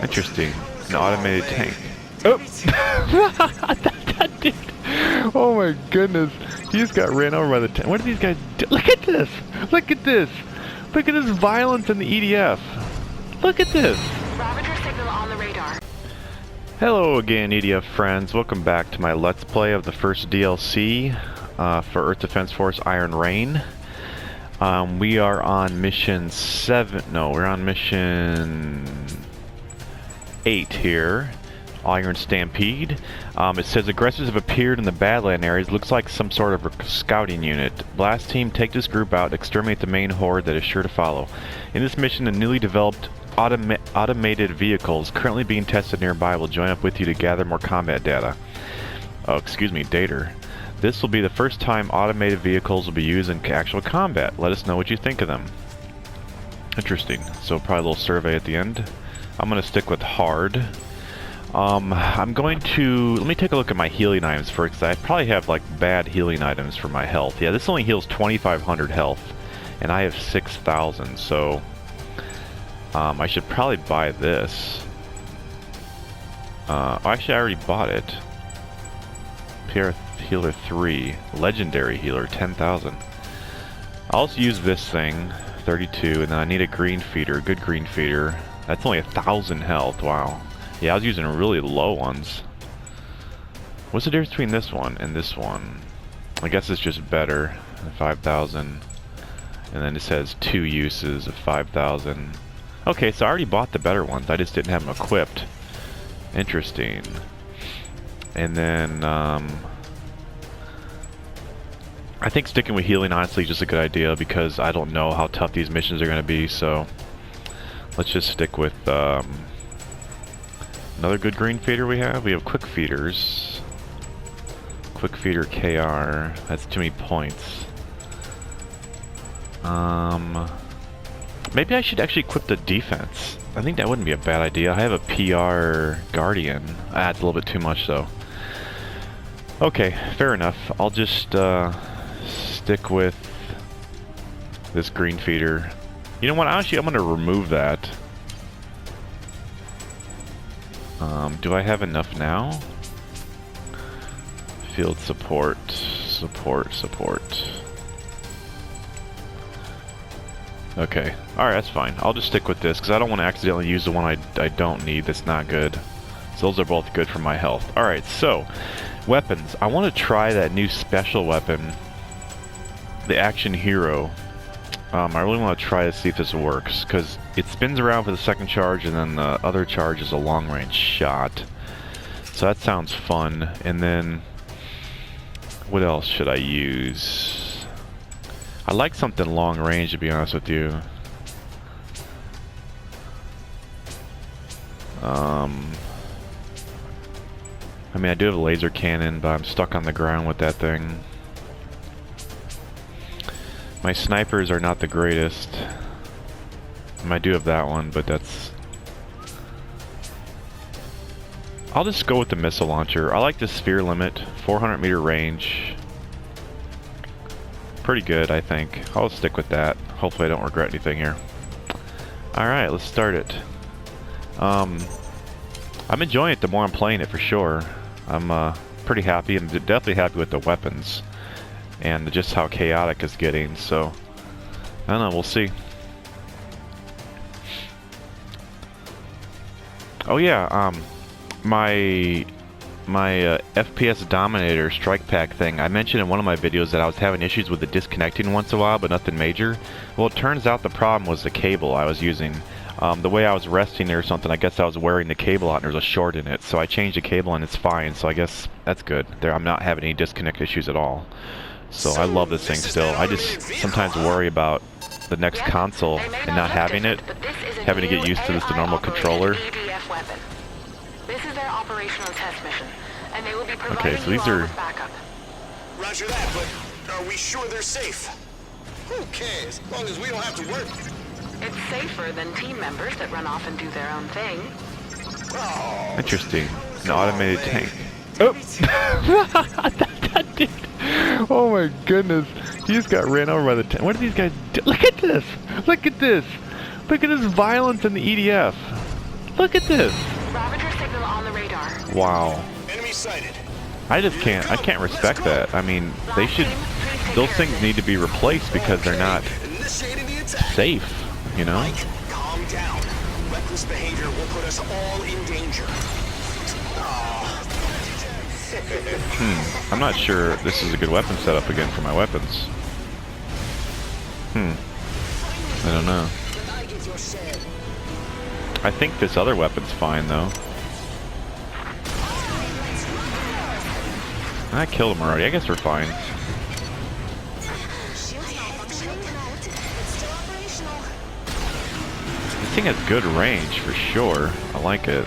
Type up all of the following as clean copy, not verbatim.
Interesting. An automated tank. Oh! that dude! Oh my goodness. He just got ran over by the tank. What are these guys do? Look at this! Look at this! Look at this violence in the EDF! Look at this! Ravager signal on the radar. Hello again, EDF friends. Welcome back to my Let's Play of the first DLC for Earth Defense Force Iron Rain. We are on mission 7. No, we're on mission 8 here. Iron Stampede. It says aggressors have appeared in the Badland areas. Looks like some sort of a scouting unit. Blast team, take this group out and exterminate the main horde that is sure to follow. In this mission, the newly developed automated vehicles currently being tested nearby will join up with you to gather more combat data. Oh, excuse me, data. This will be the first time automated vehicles will be used in actual combat. Let us know what you think of them. Interesting. So probably a little survey at the end. I'm going to stick with hard. I'm going to... Let me take a look at my healing items first, because I probably have like bad healing items for my health. Yeah, this only heals 2,500 health, and I have 6,000, so... I should probably buy this. Actually, I already bought it. PR Healer 3. Legendary Healer, 10,000. I'll also use this thing, 32, and then I need a green feeder, good green feeder. That's only 1,000 health, wow. Yeah, I was using really low ones. What's the difference between this one and this one? I guess it's just better, 5,000. And then it says 2 uses of 5,000. Okay, so I already bought the better ones, I just didn't have them equipped. Interesting. And then, I think sticking with healing honestly is just a good idea because I don't know how tough these missions are going to be, so let's just stick with another good green feeder we have. We have quick feeders. Quick feeder KR. That's too many points. Maybe I should actually equip the defense. I think that wouldn't be a bad idea. I have a PR Guardian. Ah, it's a little bit too much though. Okay, fair enough. I'll just stick with this green feeder. You know what? Actually, I'm going to remove that. Do I have enough now? Field support. Okay. Alright, that's fine. I'll just stick with this, because I don't want to accidentally use the one I don't need that's not good. So those are both good for my health. Alright, so, weapons. I want to try that new special weapon, the Action Hero. I really want to try to see if this works, because it spins around for the second charge, and then the other charge is a long-range shot. So that sounds fun. And then, what else should I use? I like something long range, to be honest with you. I mean, I do have a laser cannon, but I'm stuck on the ground with that thing. My snipers are not the greatest. I do have that one, but that's... I'll just go with the missile launcher. I like the sphere limit, 400 meter range. Pretty good, I think. I'll stick with that. Hopefully I don't regret anything here. Alright, let's start it. I'm enjoying it the more I'm playing it, for sure. I'm pretty happy. I'm definitely happy with the weapons. And just how chaotic it's getting, so... I don't know, we'll see. Oh yeah, my FPS Dominator strike pack thing, I mentioned in one of my videos that I was having issues with it disconnecting once in a while, but nothing major. Well, it turns out the problem was the cable I was using. The way I was resting or something, I guess I was wearing the cable out and there was a short in it, so I changed the cable and it's fine, so I guess that's good. I'm not having any disconnect issues at all. So I love this thing still. I just sometimes worry about the next console and not having it, having to get used to this the normal controller. This is their operational test mission, and they will be providing okay, so these are backup. Roger that, but are we sure they're safe? Who cares, as long as we don't have to work. It's safer than team members that run off and do their own thing. Oh, interesting. An automated tank. Oh! that dude! Oh my goodness! He just got ran over by the tank. What are these guys do? Look at this! Look at this! Look at this violence in the EDF! Look at this. Ravager signal on the radar. Wow. Enemy sighted. I can't respect that. I mean, they should, those things need to be replaced because they're not Initiating the attack. safe, you know? Mike, calm down. Reckless behavior will put us all in danger. I'm not sure this is a good weapon setup again for my weapons. I don't know. I think this other weapon's fine though. I killed him already. I guess we're fine. This thing has good range for sure. I like it.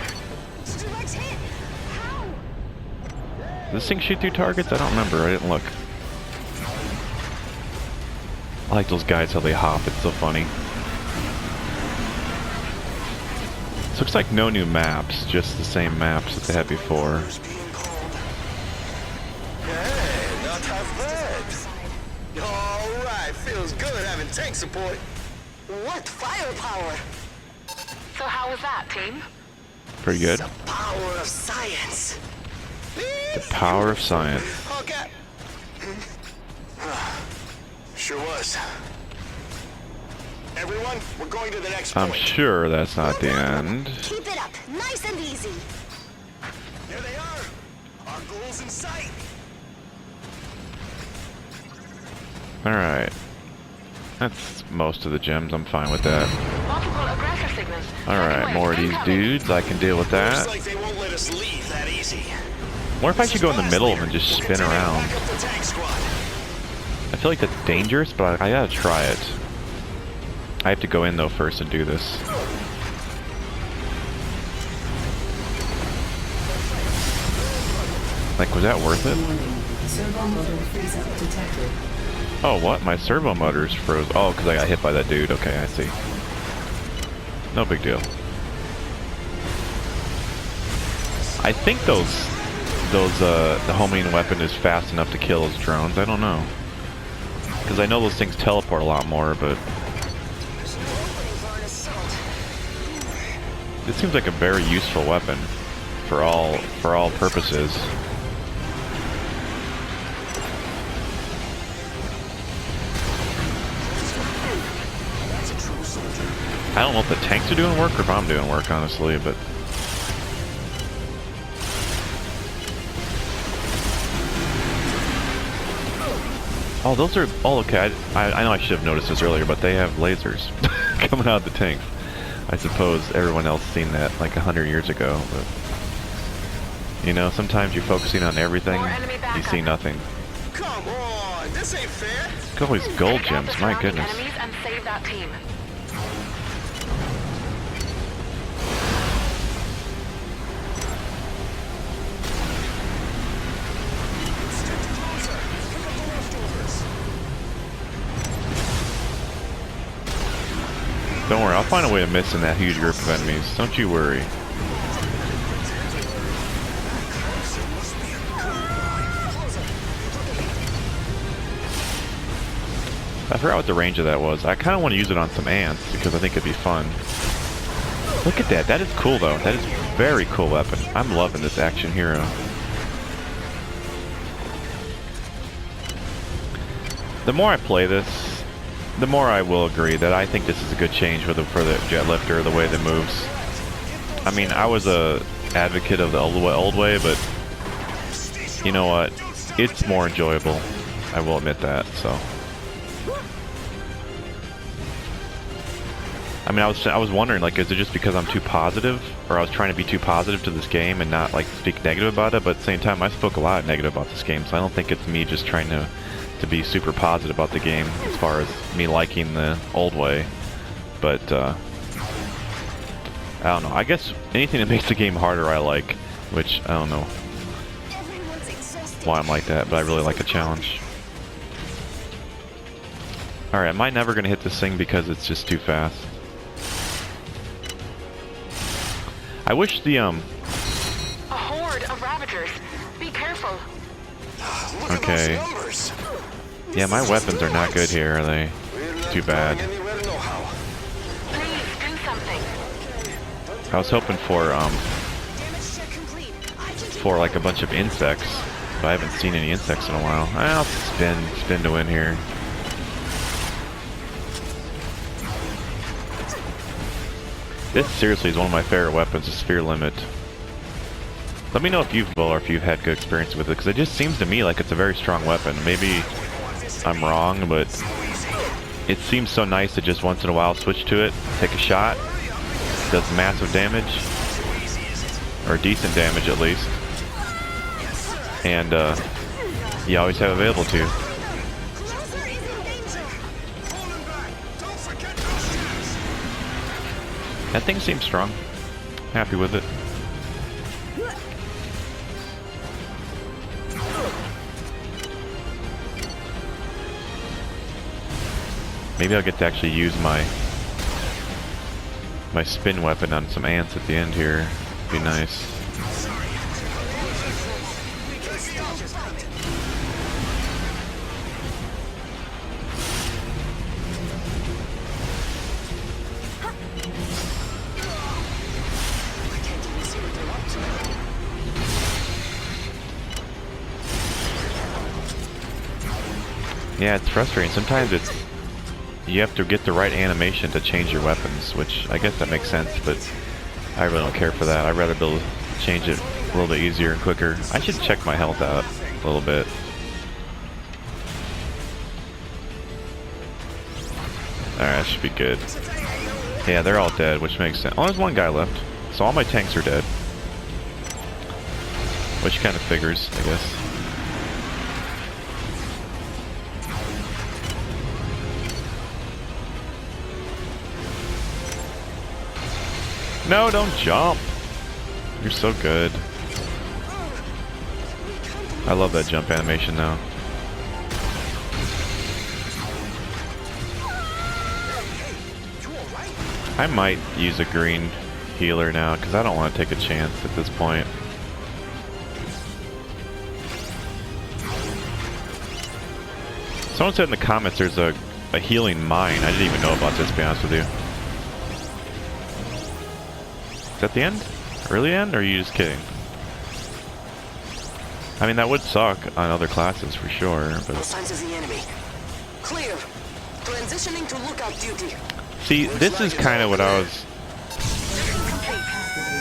Does this thing shoot through targets? I don't remember. I didn't look. I like those guys how they hop. It's so funny. This looks like no new maps, just the same maps that they had before. Hey, not half bad. Alright, feels good having tank support. What firepower! So how was that, team? Pretty good. The power of science. The power of science. Okay. Sure was. Everyone, we're going to the next I'm point. sure that's not the end. Keep it up, nice and easy. There they are. Our goal's in sight. Alright. That's most of the gems. I'm fine with that. Multiple aggressor signals. Alright, more of these dudes. I can deal with Looks that. like they won't let us leave that easy. What if I should go in the middle of them and just spin around? Back up the tank squad. I feel like that's dangerous, but I gotta try it. I have to go in though first and do this. Like, was that worth it? Servo motor freeze-up detected. Oh, what? My servo motors froze. Oh, because I got hit by that dude. Okay, I see. No big deal. I think the homing weapon is fast enough to kill those drones. I don't know. Because I know those things teleport a lot more, but this seems like a very useful weapon for all purposes. I don't know if the tanks are doing work or if I'm doing work, honestly, but oh, those are... Oh, okay, I know I should have noticed this earlier, but they have lasers coming out of the tanks. I suppose everyone else seen that like 100 years ago, but... You know, sometimes you're focusing on everything, you see nothing. Come on, this ain't fair. Look at all these gold Take out the gems, my surrounding goodness. enemies and save that team. Don't worry, I'll find a way of missing that huge group of enemies. Don't you worry. I forgot what the range of that was. I kind of want to use it on some ants because I think it'd be fun. Look at that. That is cool, though. That is a very cool weapon. I'm loving this action hero. The more I play this, the more I will agree that I think this is a good change for the jet lifter, the way that moves. I mean, I was a advocate of the old way, but you know what? It's more enjoyable. I will admit that. So, I mean, I was wondering, like, is it just because I'm too positive, or I was trying to be too positive to this game and not like speak negative about it? But at the same time, I spoke a lot negative about this game, so I don't think it's me just trying to be super positive about the game as far as me liking the old way. But I don't know, I guess anything that makes the game harder I like, which I don't know why I'm like that, but I really like a challenge. Alright, am I never gonna hit this thing because it's just too fast? I wish the A horde of Ravagers. Be careful. Look at Okay. those numbers. yeah, my weapons are not good here, are they? We're not Too bad. going anywhere to know how. Please do something. I was hoping for like a bunch of insects, but I haven't seen any insects in a while. I'll spin to win here. This seriously is one of my favorite weapons, the Sphere Limit. Let me know if you've had good experience with it, because it just seems to me like it's a very strong weapon. Maybe I'm wrong, but it seems so nice to just once in a while switch to it, take a shot, does massive damage, or decent damage at least, and you always have available to you. That thing seems strong. Happy with it. Maybe I'll get to actually use my spin weapon on some ants at the end here. Be nice. Yeah, it's frustrating. Sometimes you have to get the right animation to change your weapons, which I guess that makes sense, but I really don't care for that. I'd rather be able to change it a little bit easier and quicker. I should check my health out a little bit. Alright, that should be good. Yeah, they're all dead, which makes sense. Oh, there's one guy left. So all my tanks are dead. Which kind of figures, I guess. No, don't jump. You're so good. I love that jump animation now. I might use a green healer now because I don't want to take a chance at this point. Someone said in the comments there's a healing mine. I didn't even know about this, to be honest with you. Is that the end? Early end? Or are you just kidding? I mean, that would suck on other classes for sure, but... Signs of the enemy. Clear. Transitioning to lookout duty. See, this is kind of what I was...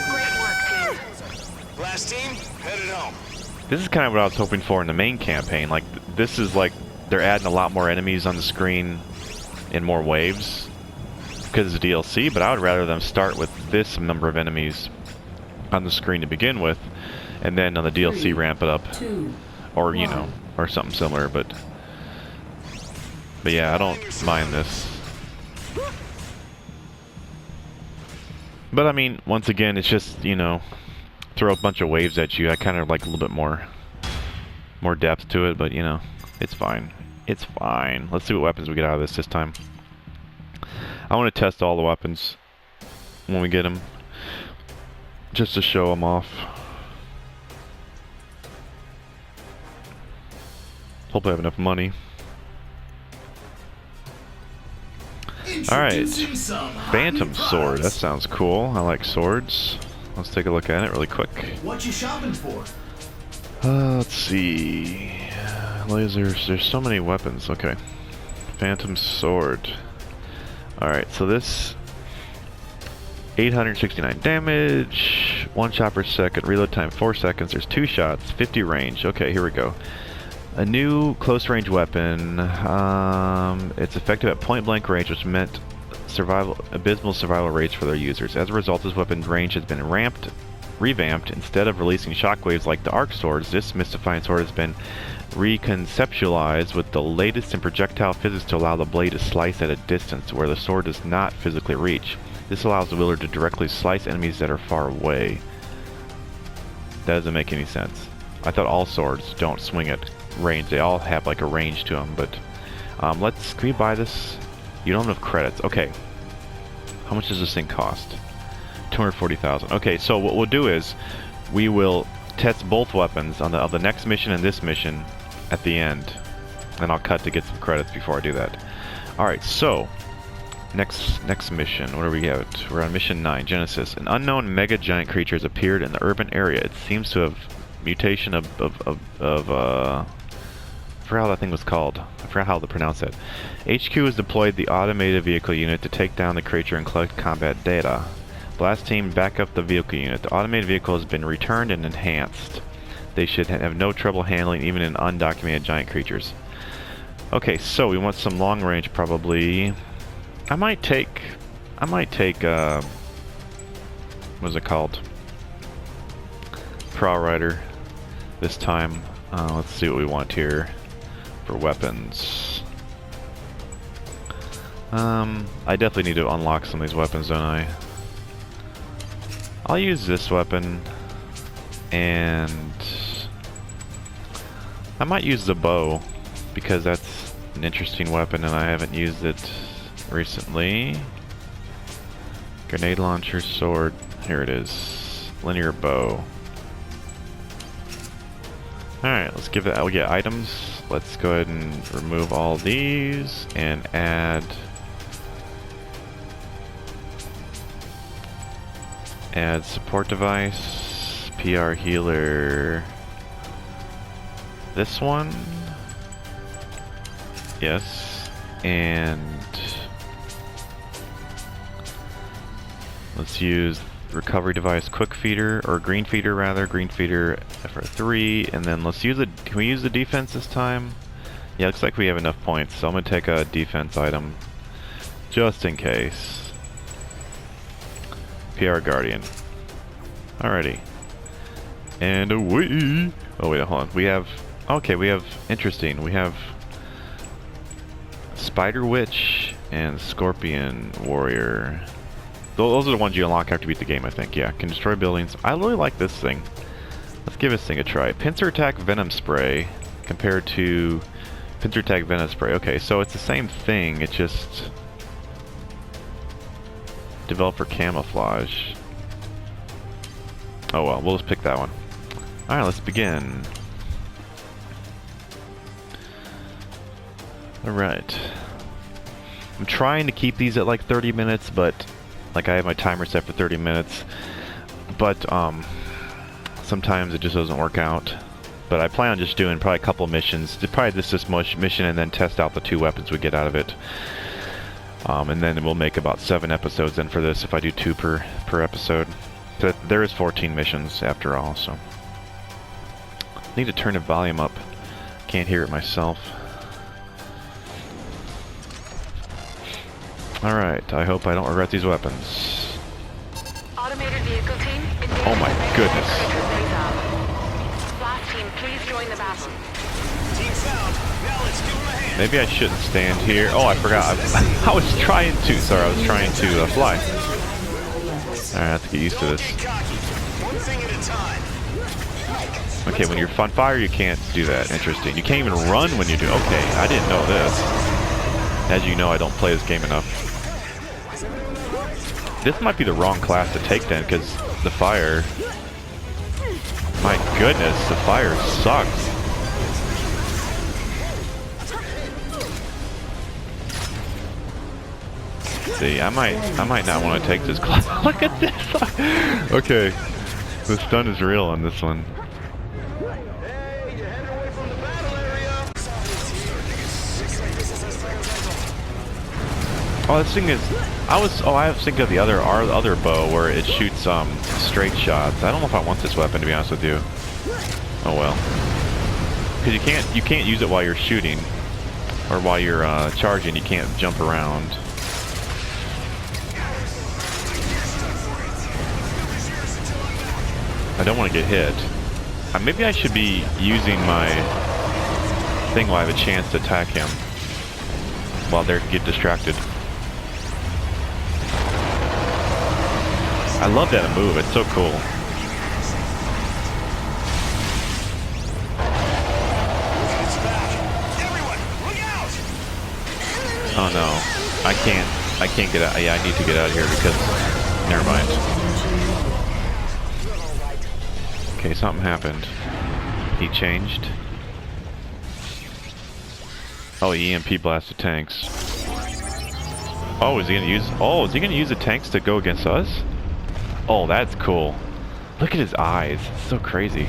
Great work, team. Last team, headed home. This is kind of what I was hoping for in the main campaign. Like, this is like, they're adding a lot more enemies on the screen in more waves because it's DLC, but I would rather them start with this number of enemies on the screen to begin with, and then on the DLC ramp it up, or you know, or something similar. But yeah, I don't mind this. But I mean, once again, it's just, you know, throw a bunch of waves at you. I kind of like a little bit more depth to it, but you know, it's fine. It's fine. Let's see what weapons we get out of this time. I want to test all the weapons when we get them, just to show them off. Hope I have enough money. Alright, Phantom Sword, that sounds cool. I like swords. Let's take a look at it really quick. What you shopping for? Let's see. Lasers, there's so many weapons. Okay. Phantom Sword. Alright, so this 869 damage, 1 shot per second, reload time 4 seconds, there's 2 shots, 50 range. Okay, here we go. A new close range weapon. It's effective at point blank range, which meant abysmal survival rates for their users. As a result, this weapon's range has been revamped. Instead of releasing shockwaves like the arc swords, this mystifying sword has been reconceptualized with the latest in projectile physics to allow the blade to slice at a distance where the sword does not physically reach. This allows the wielder to directly slice enemies that are far away. That doesn't make any sense. I thought all swords don't swing at range. They all have like a range to them, but can we buy this? You don't have credits. Okay. How much does this thing cost? 240,000. Okay, so what we'll do is we will test both weapons on the next mission and this mission at the end, and I'll cut to get some credits before I do that. Alright, so Next mission. What are we at? We're on mission 9, Genesis. An unknown mega giant creature has appeared in the urban area. It seems to have mutation of I forgot how that thing was called. I forgot how to pronounce it. HQ has deployed the automated vehicle unit to take down the creature and collect combat data. Blast team, back up the vehicle unit. The automated vehicle has been returned and enhanced. They should have no trouble handling even in undocumented giant creatures. Okay, so we want some long range probably. I might take what is it called? Prow Rider this time. Let's see what we want here for weapons. I definitely need to unlock some of these weapons, don't I? I'll use this weapon, and I might use the bow because that's an interesting weapon and I haven't used it recently. Grenade launcher, sword. Here it is. Linear bow. Alright, let's give it. We get items. Let's go ahead and remove all these and add support device, PR healer. This one. Yes. And let's use recovery device, quick feeder, or green feeder rather, green feeder for 3, and then let's use can we use the defense this time? Yeah, looks like we have enough points, so I'm gonna take a defense item just in case. PR Guardian. Alrighty. And away! Oh wait, hold on. We have, okay, we have, interesting, we have Spider Witch and Scorpion Warrior. Those are the ones you unlock after you beat the game, I think. Yeah, can destroy buildings. I really like this thing. Let's give this thing a try. Pincer Attack Venom Spray compared to Pincer Attack Venom Spray. Okay, so it's the same thing. It's just developed for camouflage. Oh well, we'll just pick that one. Alright, let's begin. Alright. I'm trying to keep these at like 30 minutes, but like I have my timer set for 30 minutes. But sometimes it just doesn't work out. But I plan on just doing probably a couple missions. Probably this mission and then test out the 2 weapons we get out of it. And then we'll make about 7 episodes then for this if I do 2 per episode. But there is 14 missions after all, so. I need to turn the volume up. Can't hear it myself. Alright, I hope I don't regret these weapons. Automated vehicle team, oh my goodness. Blast team, please join the battle. Team found. Now let's give him a hand. Maybe I shouldn't stand here. Oh, I forgot. I was trying to. Sorry, I was trying to fly. Alright, I have to get used to this. One thing at a time. Okay, when you're on fire, you can't do that. Interesting. You can't even run when you do. Okay, I didn't know this. As you know, I don't play this game enough. This might be the wrong class to take then, because the fire... My goodness, the fire sucks. See, I might not want to take this class. Look at this! Okay, the stun is real on this one. Hey, you're heading away from the battle area. Oh, this thing is... I was thinking of our other bow where it shoots straight shots. I don't know if I want this weapon, to be honest with you. Oh well. Because you can't use it while you're shooting, or while you're charging. You can't jump around. I don't want to get hit. Maybe I should be using my thing while I have a chance to attack him while they get distracted. I love that move, it's so cool. Oh no, I can't get out. Yeah, I need to get out of here because, never mind. Okay, something happened. He changed. Oh, he EMP blasted tanks. Oh, is he gonna use? Oh, is he gonna use the tanks to go against us? Oh, that's cool. Look at his eyes. It's so crazy.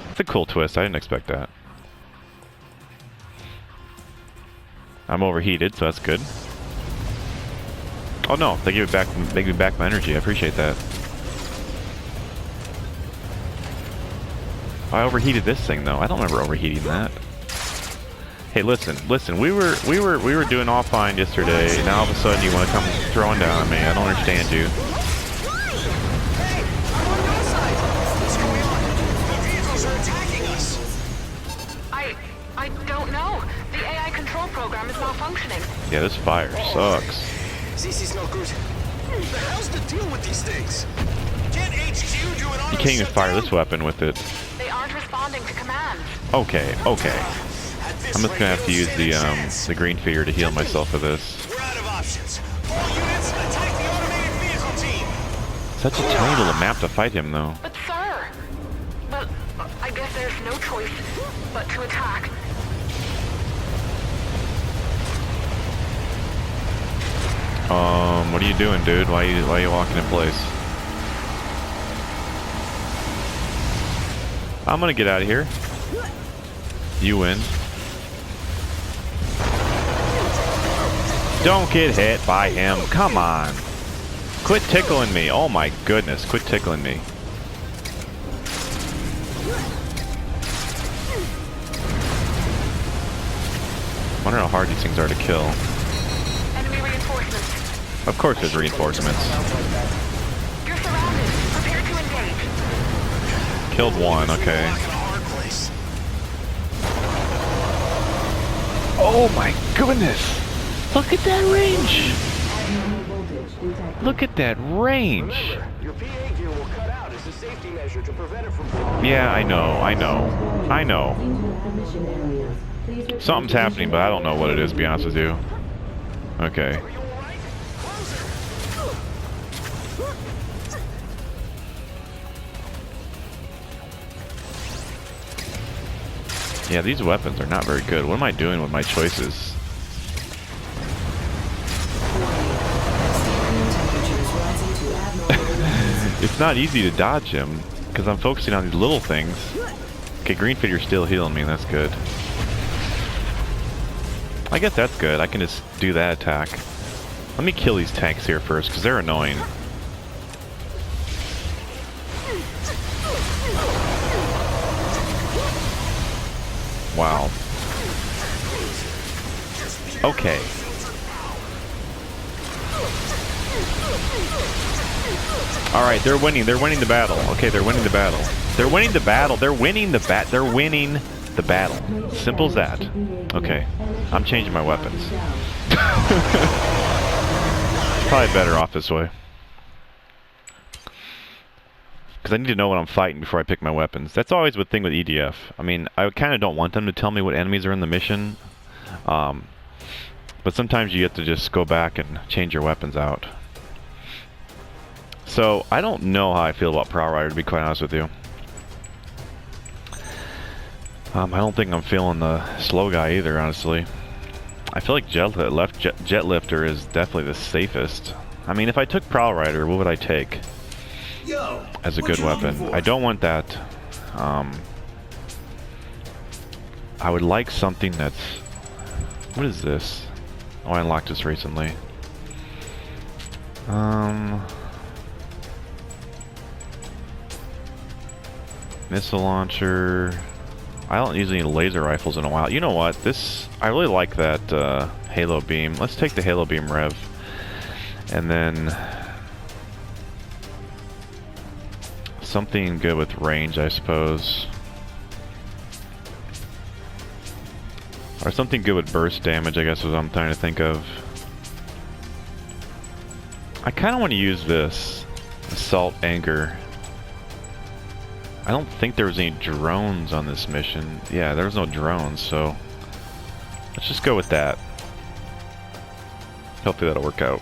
It's a cool twist. I didn't expect that. I'm overheated, so that's good. Oh no, they give it back. They give me back my energy. I appreciate that. I overheated this thing though. I don't remember overheating that. Hey, listen. We were doing all fine yesterday. Now all of a sudden you want to come throwing down on me. I don't understand you. Hey, I'm on your side. What's going on? The vehicles are attacking us. I don't know. The AI control program is malfunctioning. Yeah, this fire sucks. This is not good. The hell's the deal with these things? Can't HQ do an auto You can't even fire shutdown? this weapon with it. They aren't responding to commands. Okay. At this I'm just gonna rate, have to you'll use stand a chance. the green feeder to heal myself for this. We're out of options. All units, attack the automated vehicle team. Such a tiny little map to fight him though. But sir! Well, I guess there's no choice but to attack. What are you doing, dude? Why are you walking in place? I'm gonna get out of here. You win. Don't get hit by him. Come on. Quit tickling me. Oh my goodness. Quit tickling me. I wonder how hard these things are to kill. Enemy reinforcements. Of course there's reinforcements. You're surrounded. Prepare to engage. Killed one, okay. Like a hard place. Oh my goodness! Look at that range! Abnormal voltage detected. Look at that range! Your PA gear will cut out as a safety measure to prevent it from blowing. Yeah, I know. Into admission areas. Please return Something's to happening, but I don't know what it is, to be honest with you. Okay. Are you alright? Closer. Yeah, these weapons are not very good. What am I doing with my choices? Steering temperatures rising to abnormal levels. It's not easy to dodge him, because I'm focusing on these little things. Okay, green feeder's still healing me, that's good. I guess that's good. I can just do that attack. Let me kill these tanks here first, because they're annoying. Wow. Okay. Alright, they're winning. They're winning the battle. Okay, they're winning the battle. They're winning the battle. They're winning the battle. Simple as that. Okay. I'm changing my weapons. Probably better off this way. Because I need to know what I'm fighting before I pick my weapons. That's always the thing with EDF. I mean, I kind of don't want them to tell me what enemies are in the mission. But sometimes you have to just go back and change your weapons out. So, I don't know how I feel about Prowl Rider, to be quite honest with you. I don't think I'm feeling the slow guy either, honestly. I feel like Jet Lifter is definitely the safest. I mean, if I took Prowl Rider, what would I take as a good weapon? I don't want that. I would like something that's... What is this? Oh, I unlocked this recently. Missile launcher. I don't use any laser rifles in a while. You know what? I really like that Halo Beam. Let's take the Halo Beam Rev. And then something good with range, I suppose. Or something good with burst damage, I guess is what I'm trying to think of. I kind of want to use this Assault Anchor. I don't think there was any drones on this mission. Yeah, there was no drones, so let's just go with that. Hopefully that'll work out.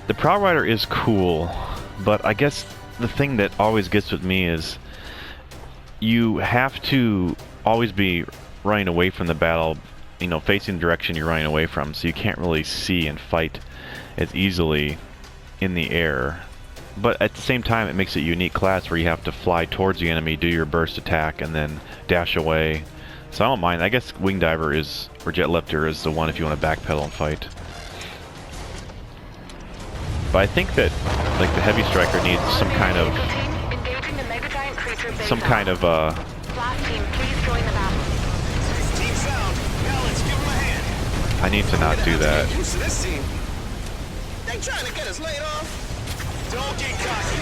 The Prowl Rider is cool, but I guess the thing that always gets with me is you have to always be running away from the battle, you know, facing the direction you're running away from, so you can't really see and fight as easily in the air. But at the same time, it makes it a unique class where you have to fly towards the enemy, do your burst attack, and then dash away. So I don't mind. I guess Wing Diver is, or Jet Lifter is the one if you want to backpedal and fight. But I think that, like, the Heavy Striker needs some kind of, Blast team, please join the battle. Team found. Now let's give them a hand. I need to not do that. Get used to this team. They trying to get us laid off. Don't get cocky.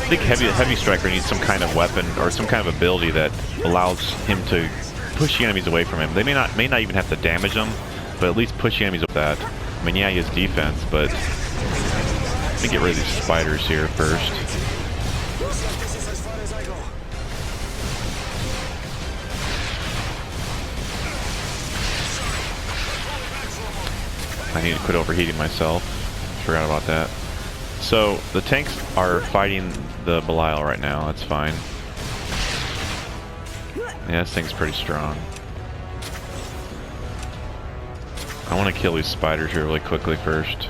I think Heavy Striker needs some kind of weapon or some kind of ability that allows him to push the enemies away from him. They may not even have to damage them, but at least push the enemies with that. I mean, yeah, he has defense, but let me get rid of these spiders here first. This is as far as I go. I need to quit overheating myself. Forgot about that. So, the tanks are fighting the Belial right now. That's fine. Yeah, this thing's pretty strong. I want to kill these spiders here really quickly first.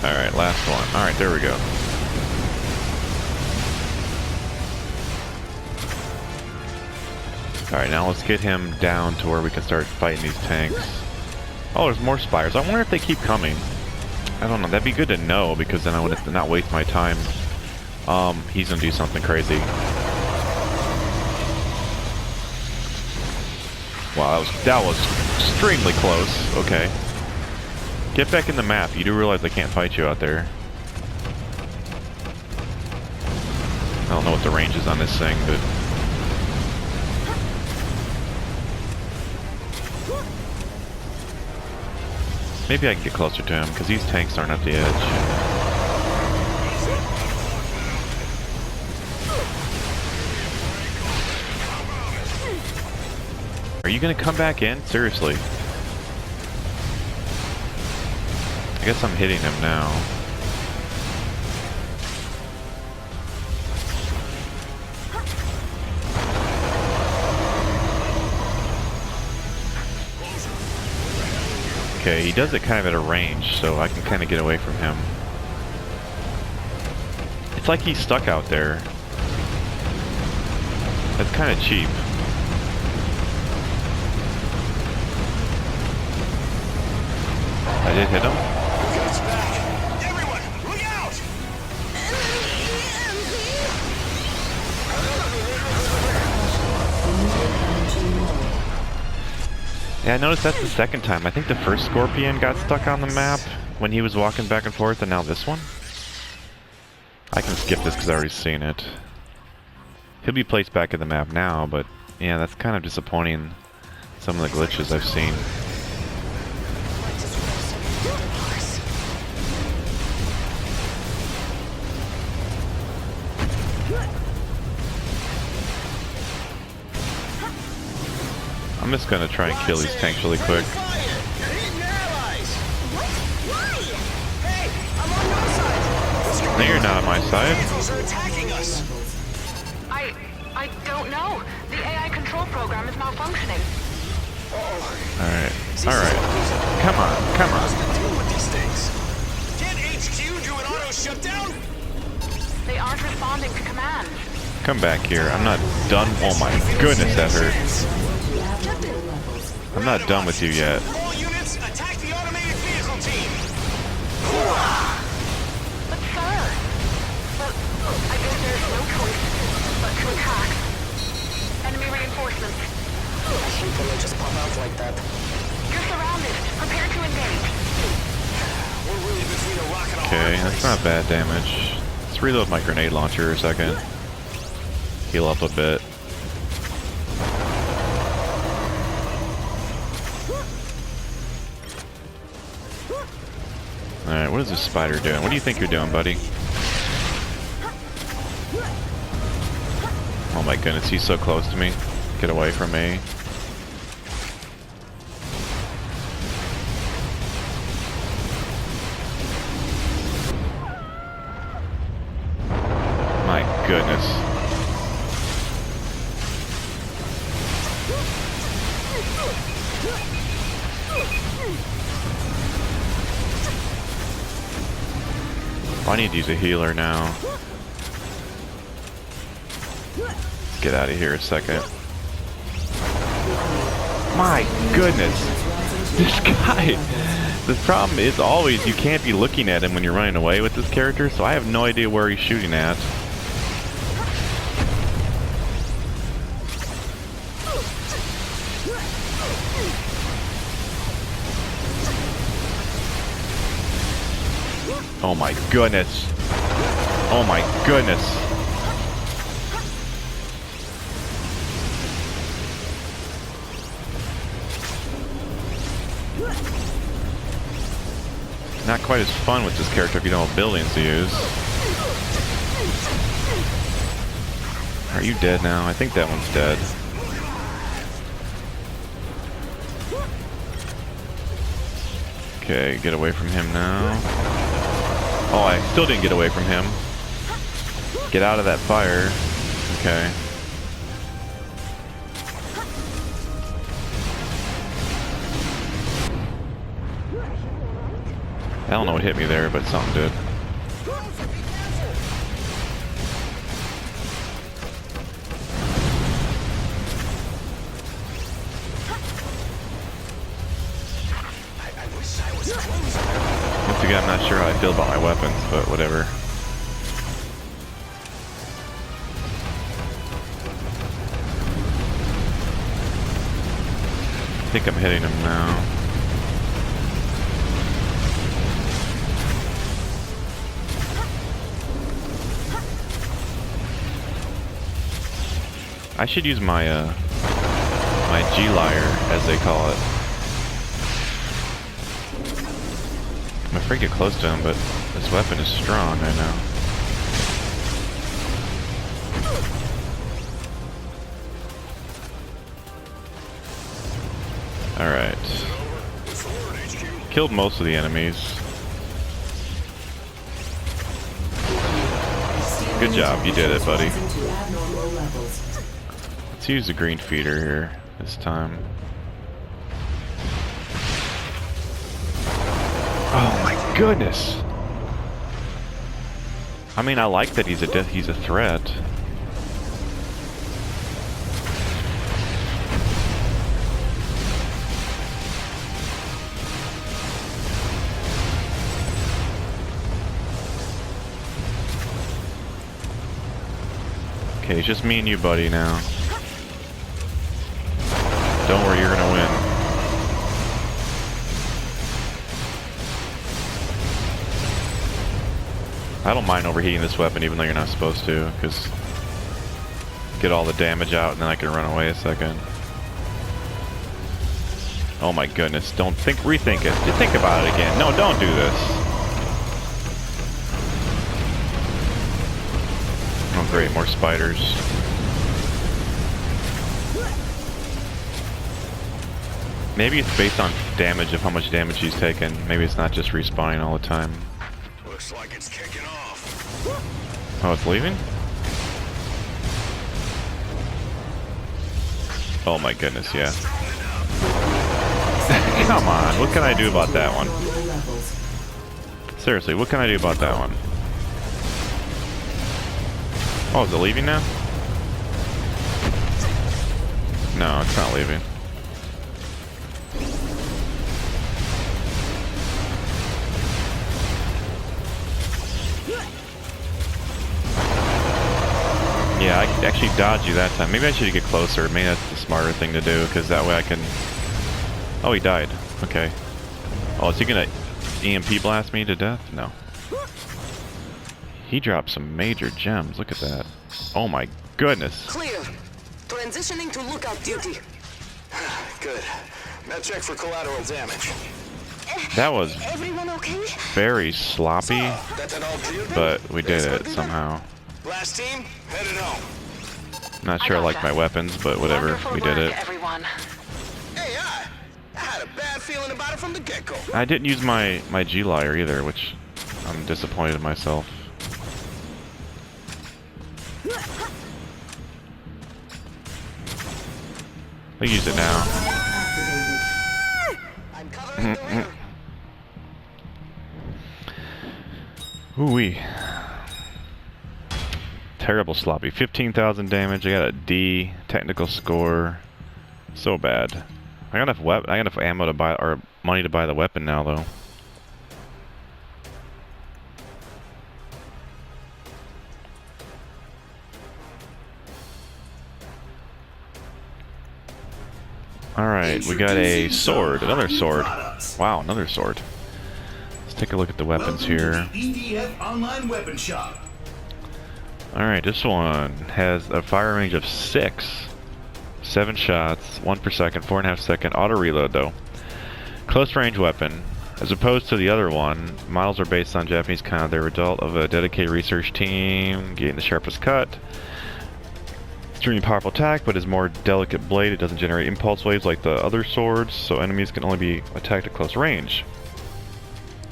Alright, last one. Alright, there we go. Alright, now let's get him down to where we can start fighting these tanks. Oh, there's more spiders. I wonder if they keep coming. I don't know. That'd be good to know, because then I would have to not waste my time. He's gonna do something crazy. Wow, that was extremely close. Okay. Get back in the map. You do realize I can't fight you out there. I don't know what the range is on this thing, but... maybe I can get closer to him, because these tanks aren't at the edge. Are you gonna come back in? Seriously. I guess I'm hitting him now. Okay, he does it kind of at a range, so I can kind of get away from him. It's like he's stuck out there. That's kind of cheap. I did hit him. Guns back. Everyone, look out! Yeah, I noticed that's the second time. I think the first Scorpion got stuck on the map when he was walking back and forth, and now this one? I can skip this because I've already seen it. He'll be placed back in the map now, but yeah, that's kind of disappointing. Some of the glitches I've seen. I'm just gonna try and kill these tanks really quick. No, you're not on my side. I don't know. The AI control program is malfunctioning. Alright. Alright. Come on, come on. Can't HQ do an auto shutdown? They aren't responding to commands. Come back here. I'm not done. Oh my goodness, that hurt. I'm not done with you yet. All units, attack the automated vehicle team. But sir, I guess there's no choice but to attack. Enemy reinforcements. I hate when they just pop out like that. You're surrounded. Prepare to engage. We're really between a rock and a hard Okay, place. that's not bad damage. Let's reload my grenade launcher a second. Heal up a bit. Alright, what is this spider doing? What do you think you're doing, buddy? Oh my goodness, he's so close to me. Get away from me. My goodness. I need to use a healer now. Let's get out of here a second. My goodness. This guy. The problem is always you can't be looking at him when you're running away with this character, so I have no idea where he's shooting at. Oh my goodness. Oh my goodness. Not quite as fun with this character if you don't have buildings to use. Are you dead now? I think that one's dead. Okay, get away from him now. Oh, I still didn't get away from him. Get out of that fire. Okay. I don't know what hit me there, but something did. Once again, I'm not sure how I feel about my weapons, but whatever. I think I'm hitting him now. I should use my my G-Lyre, as they call it. I'm afraid to get close to him, but this weapon is strong, I know. Alright. Killed most of the enemies. Good job, you did it, buddy. Let's use the green feeder here this time. Oh my goodness! I mean, I like that he's a threat. Okay, it's just me and you, buddy, now. Don't worry, you're gonna win. I don't mind overheating this weapon even though you're not supposed to, because get all the damage out and then I can run away a second. Oh my goodness, don't rethink it. Just think about it again. No, don't do this. Oh great, more spiders. Maybe it's based on damage, of how much damage he's taken. Maybe it's not just respawning all the time. Looks like it's kicking off. Oh, it's leaving? Oh my goodness, yeah. Come on, what can I do about that one? Seriously, what can I do about that one? Oh, is it leaving now? No, it's not leaving. Yeah, I actually dodged you that time. Maybe I should get closer. Maybe that's the smarter thing to do, because that way I can... Oh, he died. Okay. Oh, is he gonna EMP blast me to death? No. He dropped some major gems. Look at that. Oh my goodness. Clear. Transitioning to lookout duty. Good. Now check for collateral damage. That was Everyone okay? very sloppy, That's an all clear. but we did it somehow. Last team, headed home. Not sure I like my weapons, but whatever. Wonderful We did work, it. everyone. Hey, I had a bad feeling about it from the get-go. I didn't use my G-Lyre either, which I'm disappointed in myself. I'll use it now. I'm covering the rear. Ooh-wee. Terrible sloppy. 15,000 damage. I got a D. Technical score. So bad. I got enough ammo to buy, or money to buy the weapon now, though. Alright, we got a sword. Another sword. Wow, another sword. Let's take a look at the weapons here. EDF Online Weapon Shop. Alright, this one has a fire range of 6. 7 shots, 1 per second, 4.5 second, auto reload though. Close range weapon. As opposed to the other one, models are based on Japanese kind. They're a result of a dedicated research team getting the sharpest cut. Extremely powerful attack, but is more delicate blade. It doesn't generate impulse waves like the other swords, so enemies can only be attacked at close range.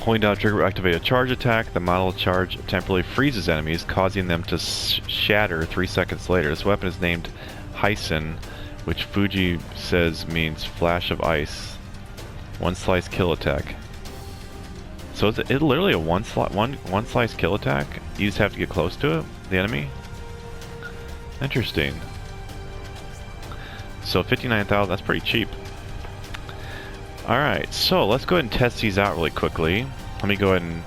Holding down trigger will activate a charge attack. The model charge temporarily freezes enemies, causing them to shatter 3 seconds later. This weapon is named Hyson, which Fuji says means flash of ice. One slice kill attack. So is it literally a one slice kill attack? You just have to get close to it, the enemy? Interesting. So 59,000, that's pretty cheap. Alright, so let's go ahead and test these out really quickly. Let me go ahead and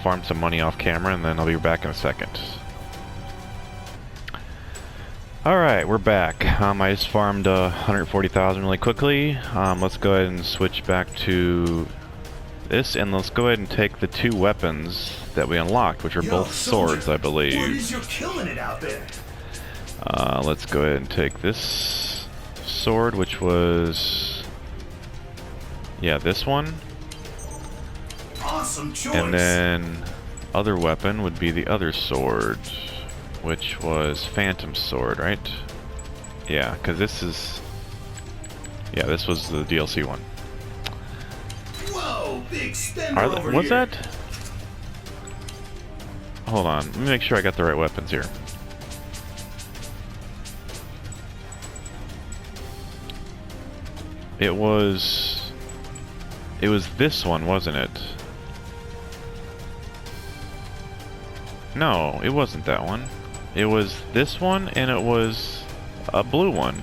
farm some money off camera and then I'll be back in a second. Alright, we're back. I just farmed 140,000 really quickly. Let's go ahead and switch back to this and let's go ahead and take the 2 weapons that we unlocked, which are both swords, I believe. You're killing it out there. Let's go ahead and take this sword, which was, yeah, this one. Awesome choice. And then other weapon would be the other sword, which was Phantom Sword, right? Yeah, because this is, yeah, this was the DLC one. Whoa, big spender over Was here. that? Hold on, let me make sure I got the right weapons here. It was this one, wasn't it? No, it wasn't that one. It was this one, and it was a blue one.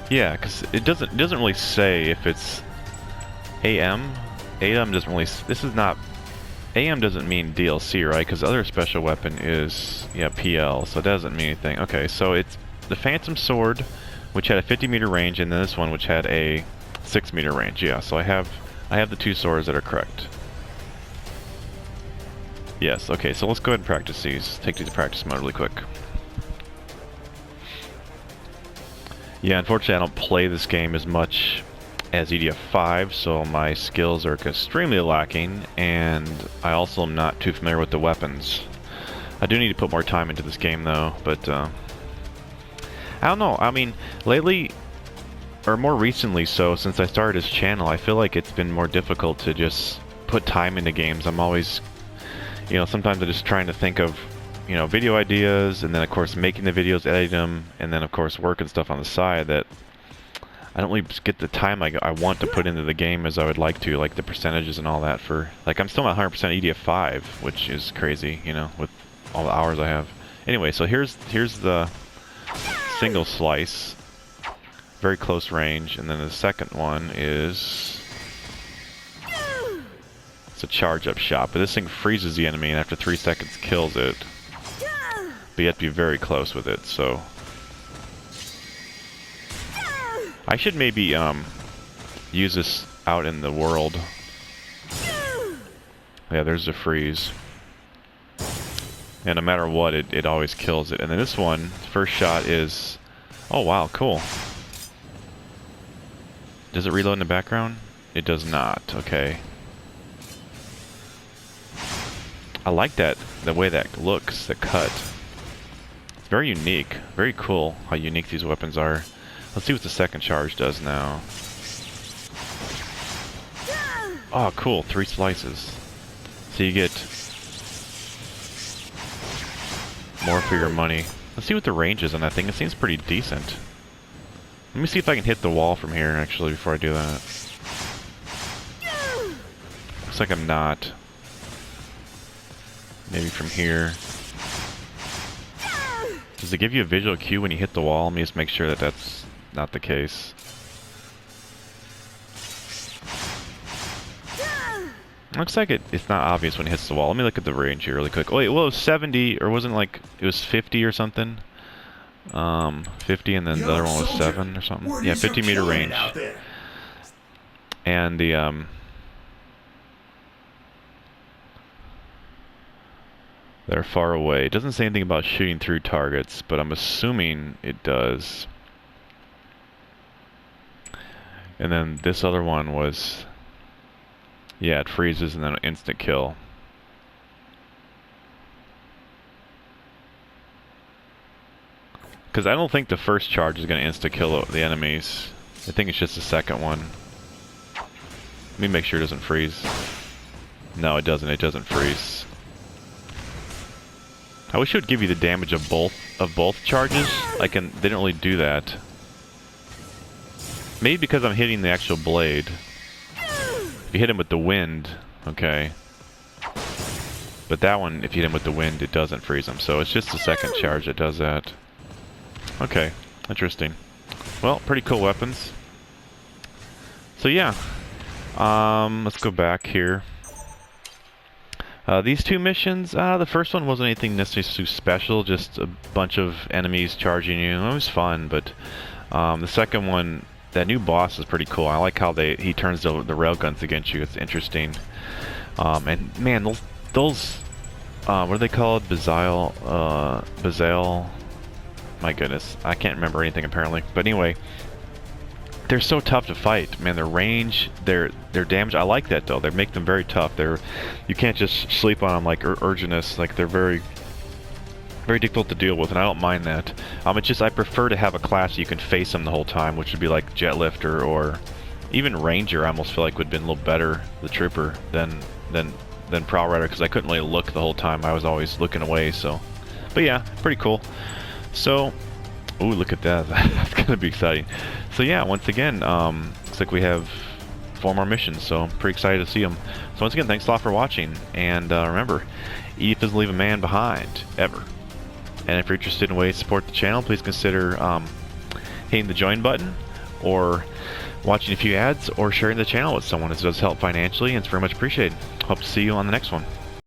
Yeah, because it doesn't really say if it's AM. AM doesn't really. This is not. AM doesn't mean DLC, right? Because the other special weapon is, yeah, PL, so it doesn't mean anything. Okay, so it's the Phantom Sword, which had a 50-meter range, and then this one, which had a 6-meter range. Yeah, so I have the 2 swords that are correct. Yes. Okay, so let's go ahead and practice these. Take these to practice mode really quick. Yeah, unfortunately, I don't play this game as much as EDF 5, so my skills are extremely lacking, and I also am not too familiar with the weapons. I do need to put more time into this game though, but I don't know. I mean, lately, or more recently so, since I started this channel, I feel like it's been more difficult to just put time into games. I'm always, you know, sometimes I'm just trying to think of, you know, video ideas, and then of course making the videos, editing them, and then of course work and stuff on the side that I don't really get the time I want to put into the game as I would like to, like the percentages and all that for, like, I'm still not 100% EDF 5, which is crazy, you know, with all the hours I have. Anyway, so here's the single slice, very close range, and then the second one is, it's a charge up shot, but this thing freezes the enemy and after 3 seconds kills it, but you have to be very close with it, so. I should maybe use this out in the world. Yeah, there's a freeze. And no matter what, it always kills it. And then this one, first shot is... Oh wow, cool. Does it reload in the background? It does not. Okay. I like that, the way that looks, the cut. It's very unique. Very cool how unique these weapons are. Let's see what the second charge does now. Oh, cool. 3 slices. So you get more for your money. Let's see what the range is on that thing. It seems pretty decent. Let me see if I can hit the wall from here, actually, before I do that. Looks like I'm not. Maybe from here. Does it give you a visual cue when you hit the wall? Let me just make sure that that's not the case. Looks like it's not obvious when it hits the wall. Let me look at the range here really quick. Oh, wait, well, it was 70, or wasn't like, it was 50 or something? 50, and then the other one was 7 or something. Yeah, 50-meter range. And the, they're far away. It doesn't say anything about shooting through targets, but I'm assuming it does. And then this other one was, yeah, it freezes and then an instant kill. Because I don't think the first charge is going to insta kill the enemies. I think it's just the second one. Let me make sure it doesn't freeze. No, it doesn't. It doesn't freeze. I wish it would give you the damage of both charges. They didn't really do that. Maybe because I'm hitting the actual blade. If you hit him with the wind, okay. But that one, if you hit him with the wind, it doesn't freeze him. So it's just the second charge that does that. Okay, interesting. Well, pretty cool weapons. So yeah, let's go back here. These 2 missions, the first one wasn't anything necessarily too special, just a bunch of enemies charging you. It was fun, but the second one, that new boss is pretty cool. I like how he turns the railguns against you. It's interesting. And man, those what are they called? Bazile. My goodness, I can't remember anything apparently. But anyway, they're so tough to fight, man. Their range, their damage. I like that though. They make them very tough. You can't just sleep on them like Urginus. Like they're very difficult to deal with, and I don't mind that. It's just I prefer to have a class you can face them the whole time, which would be like Jetlifter or even Ranger. I almost feel like would have been a little better, the Trooper, than Prowl Rider, because I couldn't really look the whole time. I was always looking away. So, but yeah, pretty cool. So, ooh, look at that. That's gonna be exciting. So yeah, once again, looks like we have 4 more missions, so I'm pretty excited to see them. So once again, thanks a lot for watching, and remember, EDF doesn't leave a man behind, ever. And if you're interested in ways to support the channel, please consider hitting the join button, or watching a few ads, or sharing the channel with someone. It does help financially, and it's very much appreciated. Hope to see you on the next one.